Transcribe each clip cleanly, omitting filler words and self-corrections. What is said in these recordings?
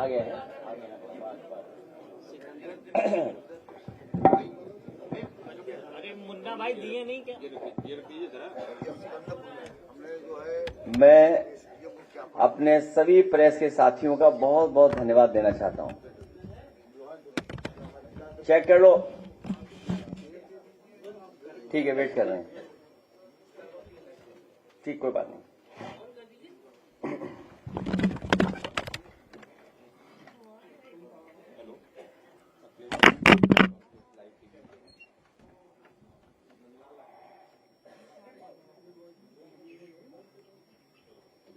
गया है। अरे मुन्ना भाई दिए नहीं क्या? मैं अपने सभी प्रेस के साथियों का बहुत बहुत धन्यवाद देना चाहता हूं। चेक कर लो, ठीक है, वेट कर रहे हैं, ठीक, कोई बात नहीं।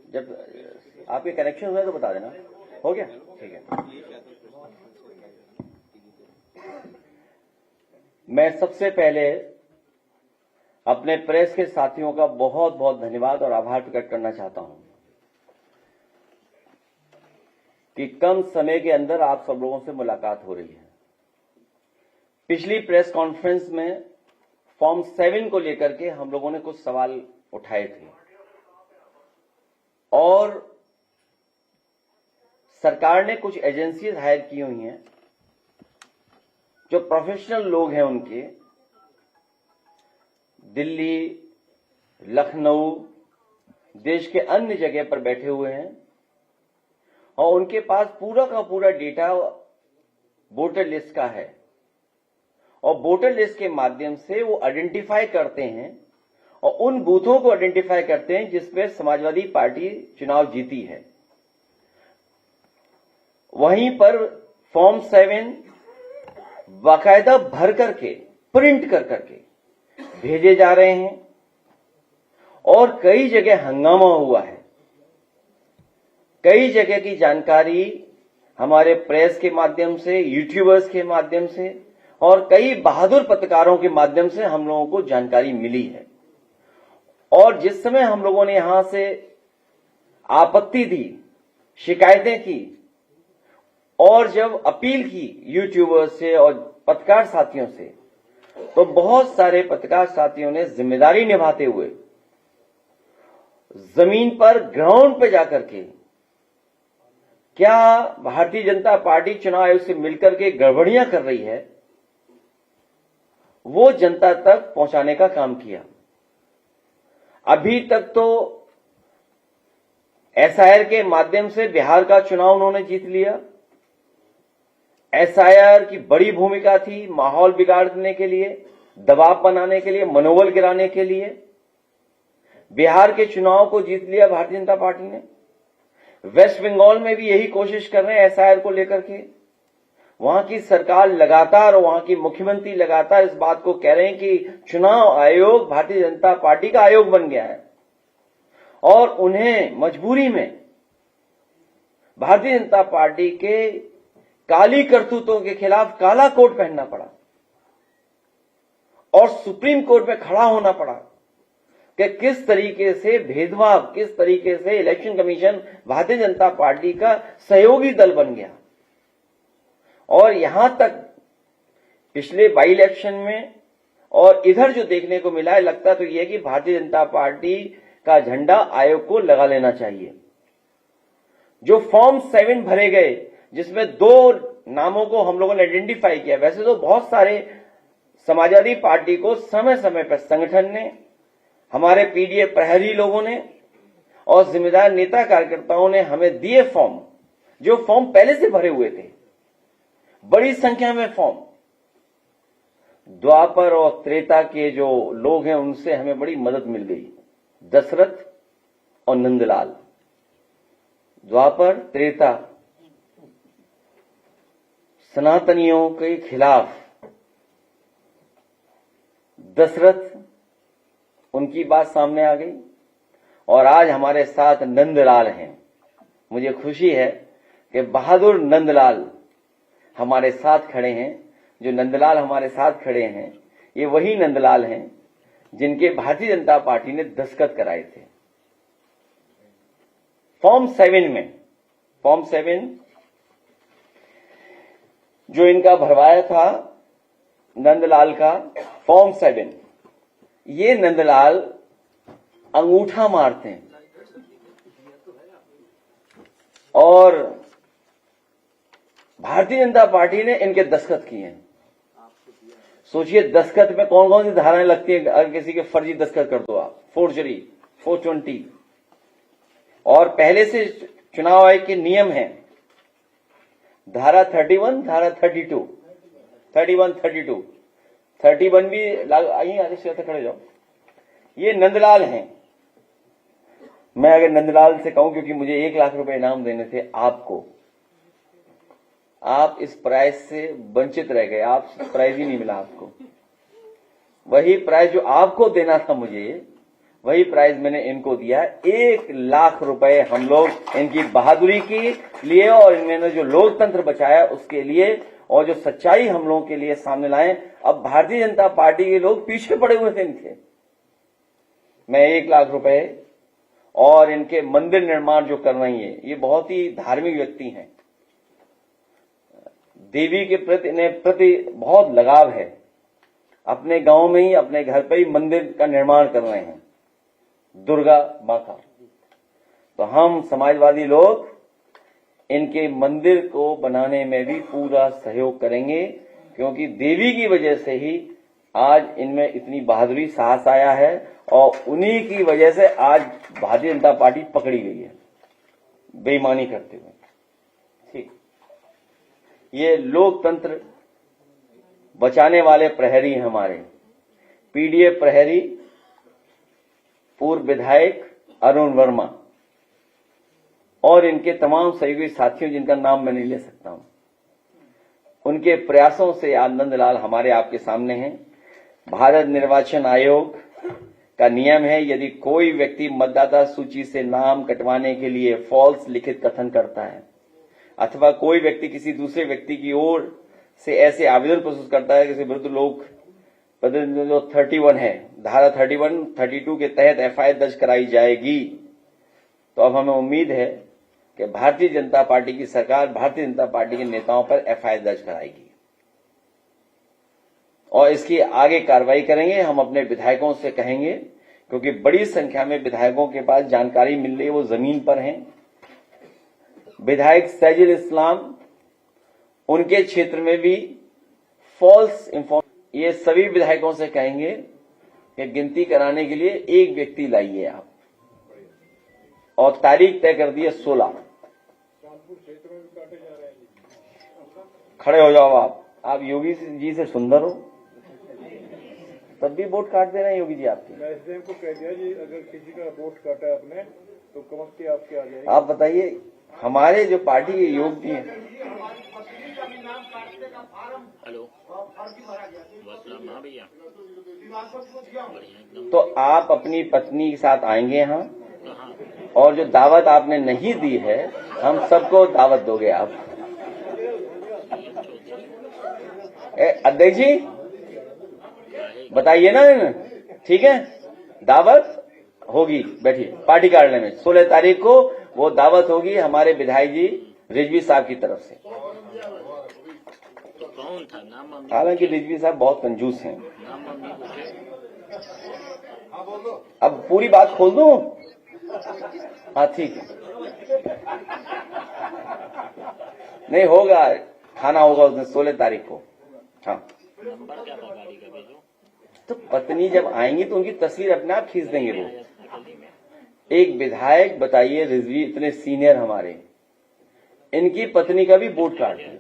जब आपके कनेक्शन हुआ तो बता देना। हो गया, ठीक है। मैं सबसे पहले अपने प्रेस के साथियों का बहुत बहुत धन्यवाद और आभार प्रकट करना चाहता हूं कि कम समय के अंदर आप सब लोगों से मुलाकात हो रही है। पिछली प्रेस कॉन्फ्रेंस में फॉर्म 7 को लेकर के हम लोगों ने कुछ सवाल उठाए थे और सरकार ने कुछ एजेंसीज हायर की हुई हैं जो प्रोफेशनल लोग हैं, उनके दिल्ली, लखनऊ, देश के अन्य जगह पर बैठे हुए हैं और उनके पास पूरा का पूरा डेटा वोटर लिस्ट का है और वोटर लिस्ट के माध्यम से वो आइडेंटिफाई करते हैं और उन बूथों को आइडेंटिफाई करते हैं जिसपे समाजवादी पार्टी चुनाव जीती है। वहीं पर फॉर्म 7 बाकायदा भर करके, प्रिंट कर करके भेजे जा रहे हैं और कई जगह हंगामा हुआ है। कई जगह की जानकारी हमारे प्रेस के माध्यम से, यूट्यूबर्स के माध्यम से और कई बहादुर पत्रकारों के माध्यम से हम लोगों को जानकारी मिली है। और जिस समय हम लोगों ने यहां से आपत्ति दी, शिकायतें की और जब अपील की यूट्यूबर्स से और पत्रकार साथियों से, तो बहुत सारे पत्रकार साथियों ने जिम्मेदारी निभाते हुए जमीन पर, ग्राउंड पे जाकर के क्या भारतीय जनता पार्टी चुनाव आयोग से मिलकर के गड़बड़ियां कर रही है, वो जनता तक पहुंचाने का काम किया। अभी तक तो एसआईआर के माध्यम से बिहार का चुनाव उन्होंने जीत लिया। एसआईआर की बड़ी भूमिका थी माहौल बिगाड़ने के लिए, दबाव बनाने के लिए, मनोबल गिराने के लिए। बिहार के चुनाव को जीत लिया भारतीय जनता पार्टी ने। वेस्ट बंगाल में भी यही कोशिश कर रहे हैं एसआईआर को लेकर के। वहां की सरकार लगातार, वहां की मुख्यमंत्री लगातार इस बात को कह रहे हैं कि चुनाव आयोग भारतीय जनता पार्टी का आयोग बन गया है और उन्हें मजबूरी में भारतीय जनता पार्टी के काली करतूतों के खिलाफ काला कोट पहनना पड़ा और सुप्रीम कोर्ट में खड़ा होना पड़ा कि किस तरीके से भेदभाव, किस तरीके से election commission Bharatiya Janata party का सहयोगी दल बन गया। और यहां तक पिछले बाई इलेक्शन में और इधर जो देखने को मिला है, लगता तो यह कि भारतीय जनता पार्टी का झंडा आयोग को लगा लेना चाहिए। जो फॉर्म 7 भरे गए, जिसमें 2 नामों को हम लोगों ने आइडेंटिफाई किया। वैसे तो बहुत सारे समाजवादी पार्टी को समय समय पर संगठन ने, हमारे पीडीएफ प्रहरी लोगों ने और जिम्मेदार नेता कार्यकर्ताओं ने हमें दिए फॉर्म, जो फॉर्म पहले से भरे हुए थे, बड़ी संख्या में फॉर्म। द्वापर और त्रेता के जो लोग हैं उनसे हमें बड़ी मदद मिल गई, दशरथ और नंदलाल। द्वापर, त्रेता, सनातनियों के खिलाफ दशरथ, उनकी बात सामने आ गई और आज हमारे साथ नंदलाल हैं। मुझे खुशी है कि बहादुर नंदलाल हमारे साथ खड़े हैं। जो नंदलाल हमारे साथ खड़े हैं, ये वही नंदलाल हैं जिनके भारतीय जनता पार्टी ने दस्तखत कराए थे फॉर्म 7 में। फॉर्म 7 जो इनका भरवाया था नंदलाल का, फॉर्म 7, ये नंदलाल अंगूठा मारते हैं और भारतीय जनता पार्टी ने इनके दस्तखत किए हैं। सोचिए दस्तखत में कौन कौन सी धाराएं लगती है, अगर किसी के फर्जी दस्तखत कर दो आप, फोर्जरी 420। और पहले से चुनाव आयोग के नियम हैं, धारा 31, धारा 32, 31, 32, 31 भी लागू। आइए आगे से खड़े जाओ। ये नंदलाल हैं। मैं अगर नंदलाल से कहूं, क्योंकि मुझे 1 लाख रुपए इनाम देने थे आपको, आप इस प्राइज से वंचित रह गए, आप प्राइज ही नहीं मिला आपको। वही प्राइज जो आपको देना था मुझे, वही प्राइज मैंने इनको दिया। 1 लाख रुपए हम लोग इनकी बहादुरी के लिए और इन्होंने जो लोकतंत्र बचाया उसके लिए, और जो सच्चाई हम लोगों के लिए सामने लाए। अब भारतीय जनता पार्टी के लोग पीछे पड़े हुए थे इनके। मैं 1 लाख रुपए और इनके मंदिर निर्माण जो कर रही है, ये बहुत ही धार्मिक व्यक्ति हैं, देवी के प्रति इन्हें प्रति बहुत लगाव है। अपने गांव में ही, अपने घर पर ही मंदिर का निर्माण कर रहे हैं, दुर्गा मां का। तो हम समाजवादी लोग इनके मंदिर को बनाने में भी पूरा सहयोग करेंगे, क्योंकि देवी की वजह से ही आज इनमें इतनी बहादुरी, साहस आया है, और उन्हीं की वजह से आज भारतीय जनता पार्टी पकड़ी गई है बेईमानी करते हुए। ठीक, ये लोकतंत्र बचाने वाले प्रहरी हैं हमारे, पीडीए प्रहरी, पूर्व विधायक अरुण वर्मा और इनके तमाम सहयोगी साथियों जिनका नाम मैं नहीं ले सकता हूं। उनके प्रयासों से आज नंदलाल हमारे आपके सामने हैं। भारत निर्वाचन आयोग का नियम है, यदि कोई व्यक्ति मतदाता सूची से नाम कटवाने के लिए फॉल्स लिखित कथन करता है, अथवा कोई व्यक्ति किसी दूसरे व्यक्ति की ओर से ऐसे आवेदन प्रस्तुत करता है किसी विरुद्ध लोक जो 31 है, धारा 31, 32 के तहत एफआईआर दर्ज कराई जाएगी। तो अब हमें उम्मीद है कि भारतीय जनता पार्टी की सरकार भारतीय जनता पार्टी के नेताओं पर एफआईआर दर्ज कराएगी और इसकी आगे कार्रवाई करेंगे। हम अपने विधायकों से कहेंगे, क्योंकि बड़ी संख्या में विधायकों के पास जानकारी मिल रही है, वो जमीन पर हैं। विधायक सैजुल इस्लाम, उनके क्षेत्र में भी फॉल्स इंफॉर्मेशन, ये सभी विधायकों से कहेंगे कि गिनती कराने के लिए एक व्यक्ति लाइए आप, और तारीख तय कर दी है 16। खड़े हो जाओ आप योगी जी से सुंदर हो, तब भी वोट काट दे रहे हैं योगी जी आपके। मैं एसडीएम को कह दिया जी, अगर किसी का वोट काटा है आपने तो कमकती आपके आ जाएगी। आप बताइए, हमारे जो पार्टी के योगी हैं। हेलो भैया, तो आप अपनी पत्नी के साथ आएंगे यहाँ, और जो दावत आपने नहीं दी है, हम सबको दावत दोगे आप। अध्यक्ष जी बताइए ना, ठीक है, दावत होगी, बैठिए पार्टी कार्यालय में 16 तारीख को वो दावत होगी हमारे विधायक जी रिजवी साहब की तरफ से। तो कौन था नाम? हालांकि रिजवी साहब बहुत कंजूस हैं। अब पूरी बात खोल दूं? हाँ ठीक है, नहीं होगा, खाना होगा उस दिन 16 तारीख को। हाँ, नंबर क्या था गाड़ी का भेजो। तो पत्नी जब आएंगी तो उनकी तस्वीर अपने आप खींच देंगे वो। एक विधायक, बताइए, रिजवी इतने सीनियर हमारे, इनकी पत्नी का भी वोट काट दिया,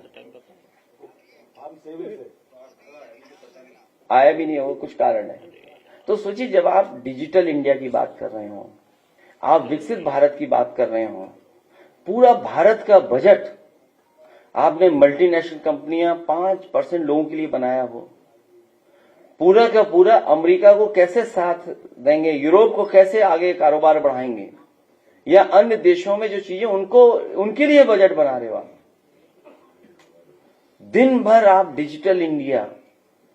आया भी नहीं हो, कुछ कारण है। तो सोचिए, जब आप डिजिटल इंडिया की बात कर रहे हो, आप विकसित भारत की बात कर रहे हो, पूरा भारत का बजट आपने मल्टीनेशनल कंपनियां 5% लोगों के लिए बनाया हो, पूरा का पूरा अमेरिका को कैसे साथ देंगे, यूरोप को कैसे आगे कारोबार बढ़ाएंगे, या अन्य देशों में जो चीजें उनको उनके लिए बजट बना रहे हो आप। दिन भर आप डिजिटल इंडिया,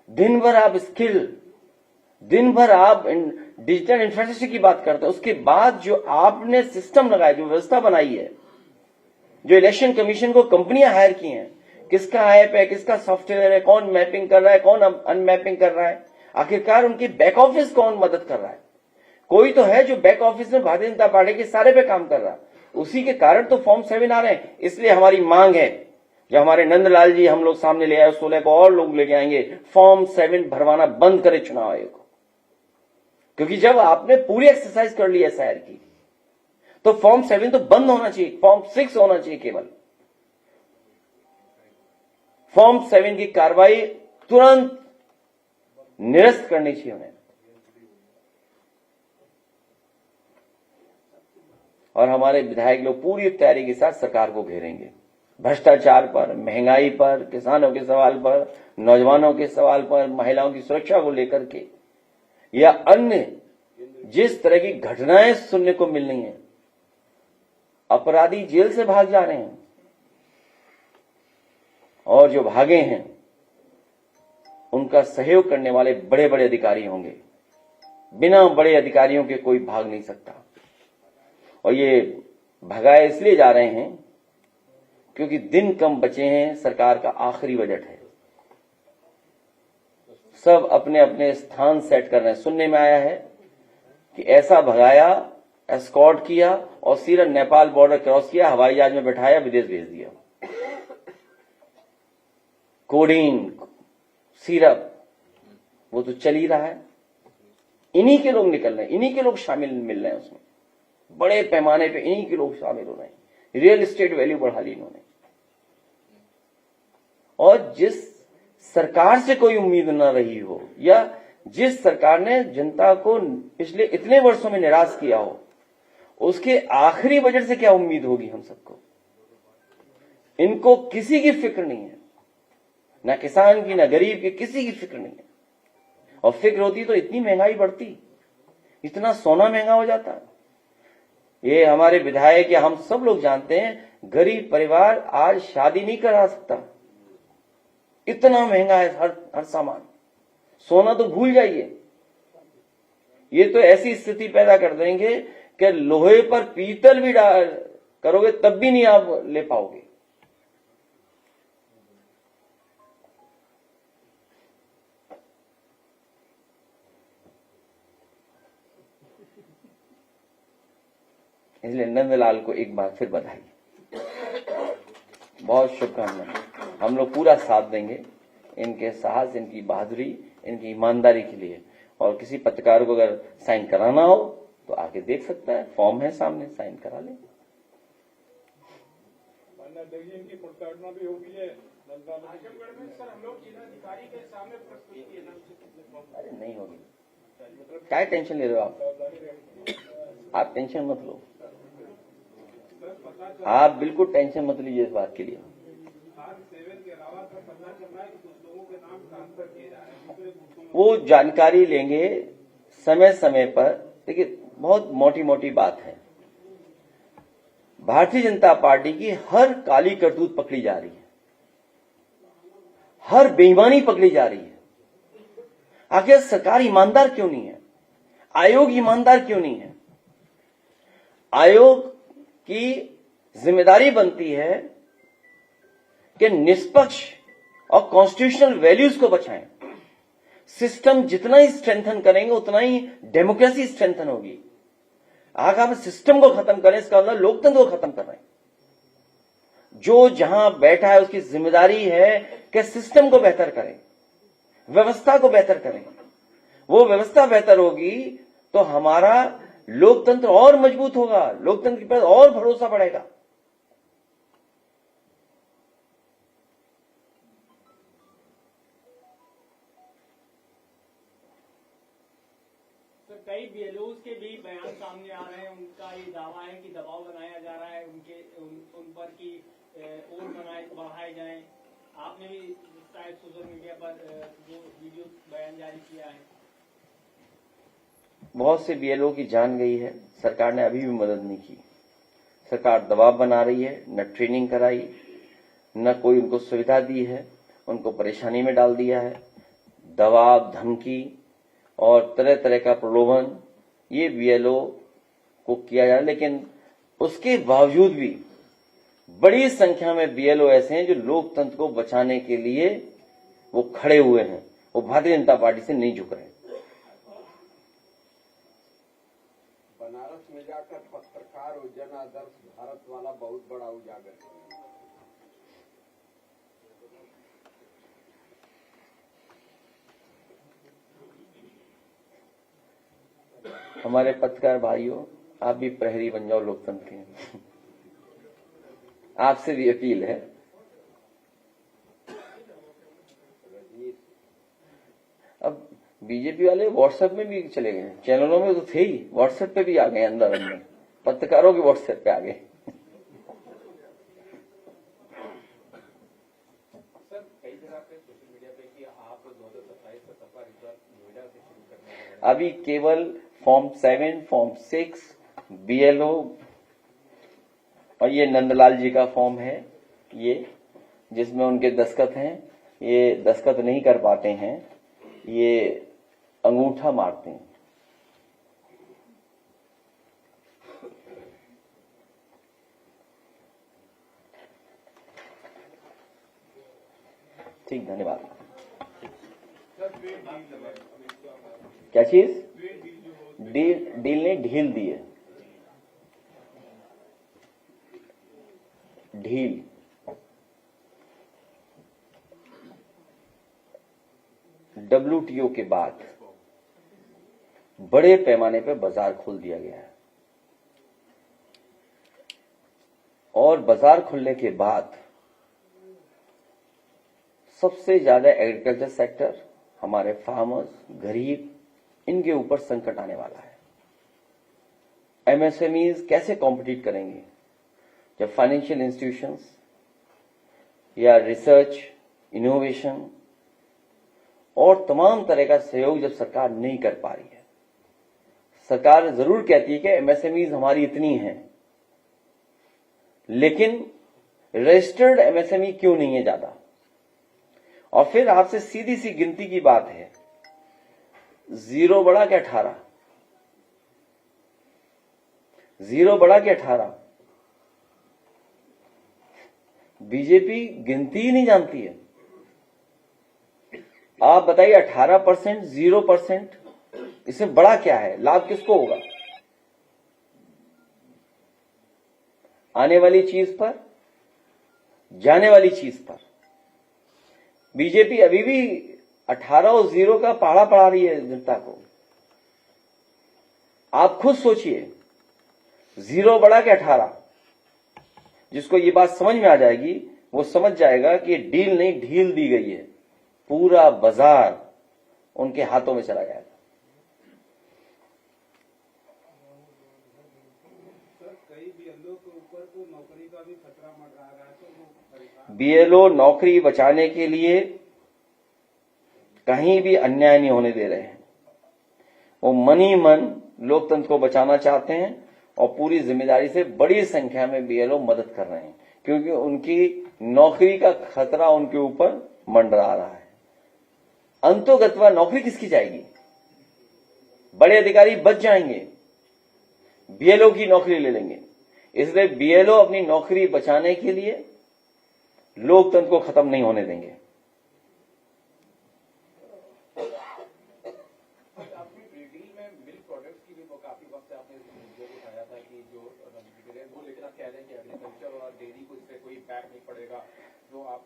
दिन भर आप स्किल, दिन भर आप डिजिटल इंफ्रास्ट्रक्चर की बात करते हैं। उसके बाद जो आपने सिस्टम लगाया, जो व्यवस्था बनाई है, जो इलेक्शन कमीशन को कंपनियां हायर की हैं, किसका ऐप है, किसका सॉफ्टवेयर है, कौन मैपिंग कर रहा है, कौन अनमैपिंग कर रहा है, आखिरकार उनकी बैक ऑफिस कौन मदद कर रहा है। कोई तो है जो बैक ऑफिस में भारतीय जनता पार्टी के सारे पे काम कर रहा है, उसी के कारण तो फॉर्म 7 आ रहे हैं। इसलिए हमारी मांग है जब हमारे नंदलाल जी हम लोग सामने ले आए, 16 को और लोग लेके आएंगे, फॉर्म 7 भरवाना बंद करे चुनाव आयोग को। क्योंकि जब आपने पूरी एक्सरसाइज कर ली एसआईआर की, तो फॉर्म 7 तो बंद होना चाहिए, फॉर्म 6 होना चाहिए केवल। फॉर्म 7 की कार्रवाई तुरंत निरस्त करनी चाहिए उन्हें। और हमारे विधायक लोग पूरी तैयारी के साथ सरकार को घेरेंगे, भ्रष्टाचार पर, महंगाई पर, किसानों के सवाल पर, नौजवानों के सवाल पर, महिलाओं की सुरक्षा को लेकर के, या अन्य जिस तरह की घटनाएं सुनने को मिल रही हैं, अपराधी जेल से भाग जा रहे हैं और जो भागे हैं उनका सहयोग करने वाले बड़े बड़े अधिकारी होंगे। बिना बड़े अधिकारियों के कोई भाग नहीं सकता। और ये भगाए इसलिए जा रहे हैं क्योंकि दिन कम बचे हैं, सरकार का आखिरी बजट है, सब अपने अपने स्थान सेट कर रहे हैं। सुनने में आया है कि ऐसा भगाया, एस्कॉर्ट किया और सीधा नेपाल बॉर्डर क्रॉस किया, हवाई जहाज में बैठाया, विदेश भेज दिया। कोडीन, सिरप, वो तो चल ही रहा है। इन्हीं के लोग निकल रहे हैं, इन्हीं के लोग शामिल मिल रहे हैं उसमें, बड़े पैमाने पे इन्हीं के लोग शामिल हो रहे हैं। रियल एस्टेट वैल्यू बढ़ा ली इन्होंने। और जिस सरकार से कोई उम्मीद न रही हो, या जिस सरकार ने जनता को पिछले इतने वर्षों में निराश किया हो, उसके आखिरी बजट से क्या उम्मीद होगी हम सबको। इनको किसी की फिक्र नहीं है, ना किसान की, ना गरीब की, किसी की फिक्र नहीं है। और फिक्र होती तो इतनी महंगाई बढ़ती, इतना सोना महंगा हो जाता। ये हमारे विधायक या हम सब लोग जानते हैं, गरीब परिवार आज शादी नहीं करा सकता, इतना महंगा है हर सामान। सोना तो भूल जाइए। ये तो ऐसी स्थिति पैदा कर देंगे कि लोहे पर पीतल भी करोगे तब भी नहीं आप ले पाओगे। इसलिए नंदलाल को एक बार फिर बधाई, बहुत शुभकामनाएं। हम लोग पूरा साथ देंगे इनके साहस, इनकी बहादुरी, इनकी ईमानदारी के लिए। और किसी पत्रकार को अगर साइन कराना हो तो आके देख सकता है, फॉर्म है सामने, साइन करा ले। इनकी प्रताड़ना भी होगी है आजमगढ़ में सर, हम लोग जिलाधिकारी के सामने प्रस्तुत किए ना। अरे नहीं होगी, क्या टेंशन ले रहे हो आप टेंशन मत लो, आप बिल्कुल टेंशन मत लीजिए इस बात के लिए। वो जानकारी लेंगे समय समय पर। देखिए, बहुत मोटी मोटी बात है, भारतीय जनता पार्टी की हर काली करतूत पकड़ी जा रही है, हर बेईमानी पकड़ी जा रही है। आखिर सरकार ईमानदार क्यों नहीं है? आयोग ईमानदार क्यों नहीं है? आयोग की जिम्मेदारी बनती है कि निष्पक्ष और कॉन्स्टिट्यूशनल वैल्यूज को बचाएं। सिस्टम जितना ही स्ट्रेंथन करेंगे उतना ही डेमोक्रेसी स्ट्रेंथन होगी। अगर आप सिस्टम को खत्म करें, इसका मतलब लोकतंत्र को खत्म कर रहे हैं। जो जहां बैठा है उसकी जिम्मेदारी है कि सिस्टम को बेहतर करें, व्यवस्था को बेहतर करें। वो व्यवस्था बेहतर होगी तो हमारा लोकतंत्र और मजबूत होगा, लोकतंत्र के पास और भरोसा बढ़ेगा। कई बीएलओज के भी बयान सामने आ रहे हैं, उनका ये दावा है कि दबाव बनाया जा रहा है उन पर कि और बढ़ाए जाएं। आपने भी शायद सोशल मीडिया पर जो वीडियो बयान जारी किया है। बहुत से बीएलओ की जान गई है, सरकार ने अभी भी मदद नहीं की। सरकार दबाव बना रही है, न ट्रेनिंग कराई, न कोई उनको सुविधा दी है, उनको परेशानी में डाल दिया है। दबाव, धमकी और तरह तरह का प्रलोभन ये बीएलओ को किया जा रहा है। लेकिन उसके बावजूद भी बड़ी संख्या में बीएलओ ऐसे हैं जो लोकतंत्र को बचाने के लिए वो खड़े हुए हैं, वो भारतीय जनता पार्टी से नहीं झुक रहे। बनारस में जाकर पत्रकार और जन आदर्श भारत वाला बहुत बड़ा उजागर किया। हमारे पत्रकार भाइयों, आप भी प्रहरी बन जाओ लोकतंत्र के। आपसे भी अपील है। अब बीजेपी वाले व्हाट्सएप में भी चले गए, चैनलों में तो थे ही, व्हाट्सएप पे भी आ गए, अंदर अंदर पत्रकारों के व्हाट्सएप पे आ गए। सर कई जगह पे सोशल मीडिया पे कि आप 2027 का सफर इस बार नोएडा से शुरू करने वाले हैं। अभी केवल फॉर्म 7, फॉर्म 6, BLO और ये नंदलाल जी का फॉर्म है, ये जिसमें उनके दस्तखत हैं, ये दस्तखत नहीं कर पाते हैं, ये अंगूठा मारते हैं। ठीक, धन्यवाद। क्या चीज? डील ने ढील दी है, ढील। WTO के बाद बड़े पैमाने पर बाजार खोल दिया गया है और बाजार खुलने के बाद सबसे ज्यादा एग्रीकल्चर सेक्टर, हमारे फार्मर्स, गरीब, इनके ऊपर संकट आने वाला है। MSMEs कैसे कॉम्पिटिट करेंगे जब फाइनेंशियल इंस्टीट्यूशंस या रिसर्च, इनोवेशन और तमाम तरह का सहयोग जब सरकार नहीं कर पा रही है। सरकार जरूर कहती है कि MSMEs हमारी इतनी हैं, लेकिन रजिस्टर्ड MSME क्यों नहीं है ज्यादा? और फिर आपसे सीधी सी गिनती की बात है, 0 बड़ा क्या 18, 0 बड़ा क्या 18? बीजेपी गिनती ही नहीं जानती है। आप बताइए 18%, 0%, इसमें बड़ा क्या है? लाभ किसको होगा? आने वाली चीज पर, जाने वाली चीज पर। बीजेपी अभी भी 18 और 0 का पहाड़ा पढ़ा रही है जनता को। आप खुद सोचिए, 0 बड़ा कि 18? जिसको ये बात समझ में आ जाएगी वो समझ जाएगा कि डील नहीं ढील दी गई है, पूरा बाजार उनके हाथों में चला जाएगा। सर कई BLO के ऊपर तो नौकरी का भी खतरा मंडरा रहा है, तो वो परेशान। BLO नौकरी बचाने के लिए कहीं भी अन्याय नहीं होने दे रहे हैं। वो मन ही मन लोकतंत्र को बचाना चाहते हैं और पूरी जिम्मेदारी से बड़ी संख्या में BLO मदद कर रहे हैं, क्योंकि उनकी नौकरी का खतरा उनके ऊपर मंडरा रहा है। अंतोगत्वा नौकरी किसकी जाएगी? बड़े अधिकारी बच जाएंगे, BLO की नौकरी ले लेंगे। इसलिए BLO अपनी नौकरी बचाने के लिए लोकतंत्र को खत्म नहीं होने देंगे। आपने डील में मिल्क प्रोडक्ट्स की भी काफी वक्त से आपने मुद्दे को उठाया था कि जो वो लेकर आप कह रहे हैं कि एग्रीकल्चर और डेयरी को इससे कोई इम्पैक्ट नहीं पड़ेगा। जो आप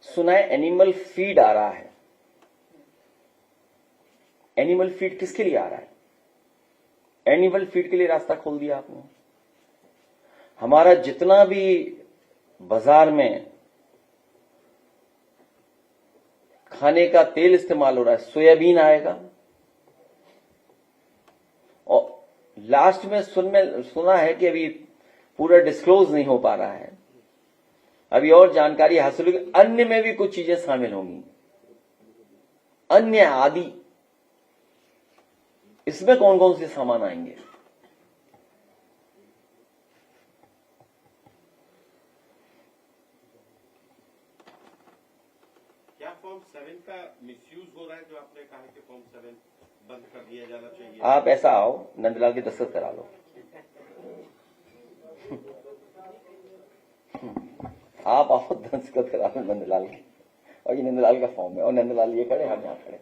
सुना है एनिमल फीड आ रहा है। एनिमल फीड किसके लिए आ रहा है? एनिमल फीड के लिए रास्ता खोल दिया आपने। हमारा जितना भी बाजार में खाने का तेल इस्तेमाल हो रहा है, सोयाबीन आएगा। और लास्ट में सुना है कि अभी पूरा डिस्क्लोज नहीं हो पा रहा है, अभी और जानकारी हासिल होगी, अन्य में भी कुछ चीजें शामिल होंगी, अन्य आदि। इसमें कौन कौन से सामान आएंगे? क्या फॉर्म 7 का मिसयूज हो रहा है? जो आपने कहा कि फॉर्म 7 बंद कर दिया जाना चाहिए। आप ऐसा आओ, नंदलाल की दस्तखत करा लो। आप आओ, दस्तखत करा लो नंदलाल की, और ये नंदलाल का फॉर्म है, और नंदलाल ये खड़े, हम यहां खड़े।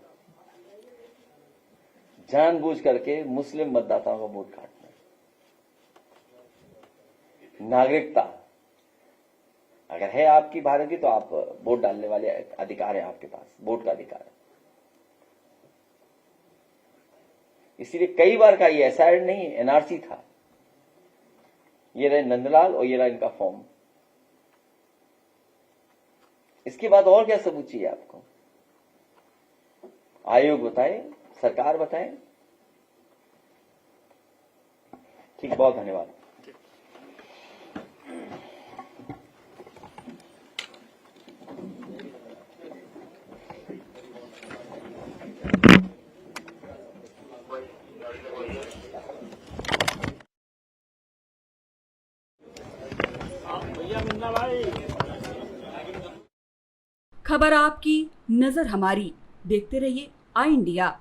जानबूझ करके मुस्लिम मतदाताओं का वोट काटना। नागरिकता अगर है आपकी भारत की, तो आप वोट डालने वाले अधिकार है आपके पास, वोट का अधिकार है। इसलिए कई बार का ये एसआईआर नहीं, एनआरसी था। ये रहे नंदलाल और ये रहा इनका फॉर्म। इसके बाद और क्या सबूत चाहिए आपको? आयोग बताए, सरकार बताए। ठीक, बहुत धन्यवाद। भैया मिन्ना भाई। खबर आपकी, नजर हमारी। देखते रहिए आई इंडिया।